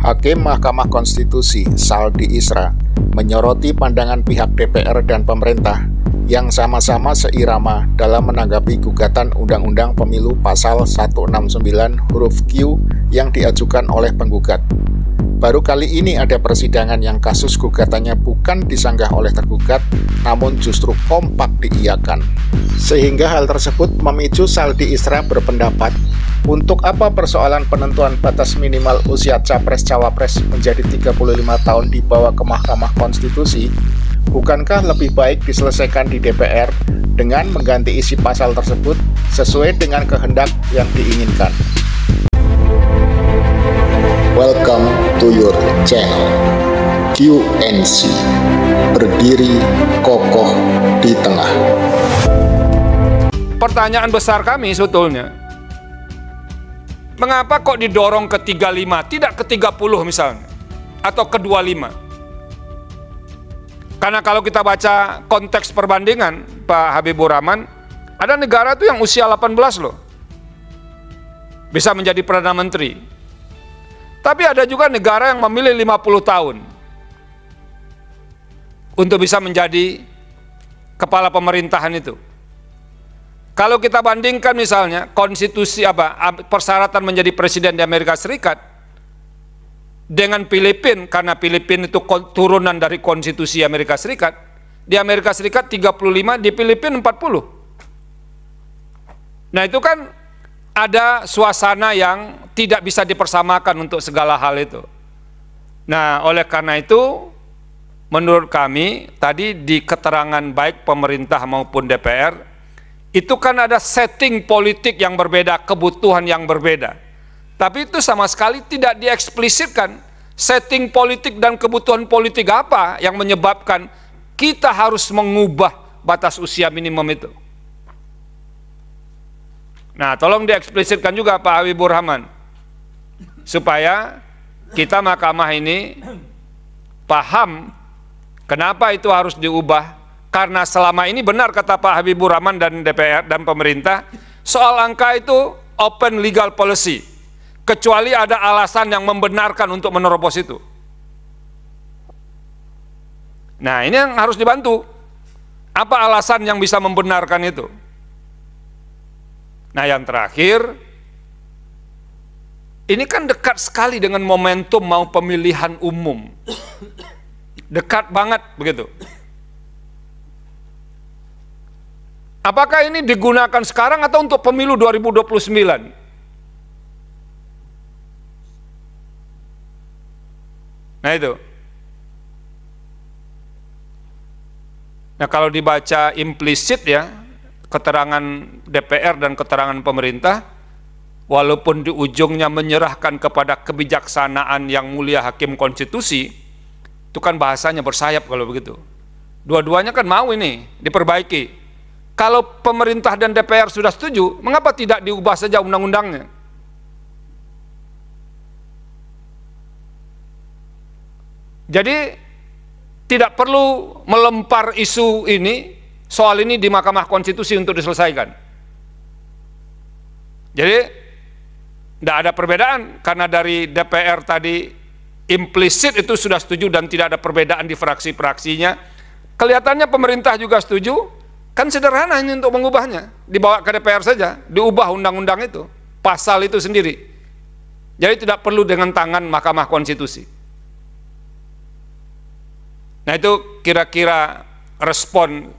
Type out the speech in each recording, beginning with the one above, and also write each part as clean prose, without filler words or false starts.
Hakim Mahkamah Konstitusi Saldi Isra menyoroti pandangan pihak DPR dan pemerintah yang sama-sama seirama dalam menanggapi gugatan Undang-Undang Pemilu Pasal 169 huruf Q yang diajukan oleh penggugat. Baru kali ini ada persidangan yang kasus gugatannya bukan disanggah oleh tergugat, namun justru kompak diiyakan. Sehingga hal tersebut memicu Saldi Isra berpendapat, untuk apa persoalan penentuan batas minimal usia Capres-Cawapres menjadi 35 tahun dibawa ke Mahkamah Konstitusi? Bukankah lebih baik diselesaikan di DPR dengan mengganti isi pasal tersebut sesuai dengan kehendak yang diinginkan? Welcome to your channel QNC, berdiri kokoh di tengah. Pertanyaan besar kami sebetulnya, mengapa kok didorong ke 35, tidak ke 30 misalnya, atau ke 25? Karena kalau kita baca konteks perbandingan Pak Habibur Rahman, ada negara tuh yang usia 18 loh, bisa menjadi Perdana Menteri. Tapi ada juga negara yang memilih 50 tahun untuk bisa menjadi kepala pemerintahan itu. Kalau kita bandingkan misalnya konstitusi persyaratan menjadi presiden di Amerika Serikat dengan Filipina, karena Filipina itu turunan dari konstitusi Amerika Serikat. Di Amerika Serikat 35, di Filipina 40. Nah itu kan ada suasana yang tidak bisa dipersamakan untuk segala hal itu. Nah, oleh karena itu, menurut kami, tadi di keterangan baik pemerintah maupun DPR, itu kan ada setting politik yang berbeda, kebutuhan yang berbeda. Tapi itu sama sekali tidak dieksplisitkan, setting politik dan kebutuhan politik apa yang menyebabkan kita harus mengubah batas usia minimum itu. Nah, tolong dieksplisitkan juga Pak Habibur Rahman, supaya kita mahkamah ini paham kenapa itu harus diubah. Karena selama ini benar kata Pak Habibur Rahman dan DPR dan pemerintah, soal angka itu open legal policy, kecuali ada alasan yang membenarkan untuk menerobos itu. Nah, ini yang harus dibantu. Apa alasan yang bisa membenarkan itu? Nah, yang terakhir, ini kan dekat sekali dengan momentum mau pemilihan umum. Dekat banget begitu. Apakah ini digunakan sekarang atau untuk pemilu 2029? Nah itu. Nah kalau dibaca implisit ya, keterangan DPR dan keterangan pemerintah, walaupun di ujungnya menyerahkan kepada kebijaksanaan yang mulia Hakim Konstitusi, itu kan bahasanya bersayap kalau begitu. Dua-duanya kan mau ini diperbaiki. Kalau pemerintah dan DPR sudah setuju, mengapa tidak diubah saja undang-undangnya? Jadi tidak perlu melempar isu ini, soal ini di Mahkamah Konstitusi untuk diselesaikan. Jadi tidak ada perbedaan, karena dari DPR tadi implisit itu sudah setuju dan tidak ada perbedaan di fraksi-fraksinya. Kelihatannya pemerintah juga setuju, kan sederhana ini untuk mengubahnya, dibawa ke DPR saja, diubah undang-undang itu, pasal itu sendiri. Jadi tidak perlu dengan tangan Mahkamah Konstitusi. Nah itu kira-kira respon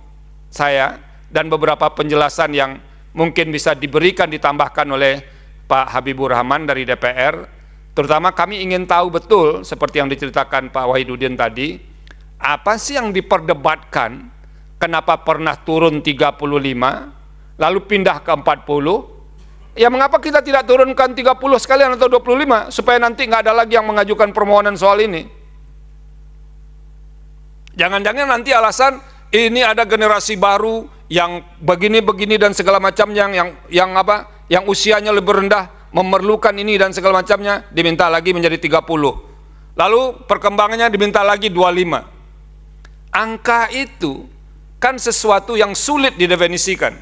saya dan beberapa penjelasan yang mungkin bisa diberikan, ditambahkan oleh Pak Habibur Rahman dari DPR. Terutama kami ingin tahu betul, seperti yang diceritakan Pak Wahidudin tadi, apa sih yang diperdebatkan, kenapa pernah turun 35, lalu pindah ke 40, ya mengapa kita tidak turunkan 30 sekalian atau 25, supaya nanti nggak ada lagi yang mengajukan permohonan soal ini. Jangan-jangan nanti alasan, ini ada generasi baru yang begini-begini dan segala macamnya, yang usianya lebih rendah, memerlukan ini dan segala macamnya, diminta lagi menjadi 30. Lalu perkembangannya diminta lagi 25. Angka itu kan sesuatu yang sulit didefinisikan.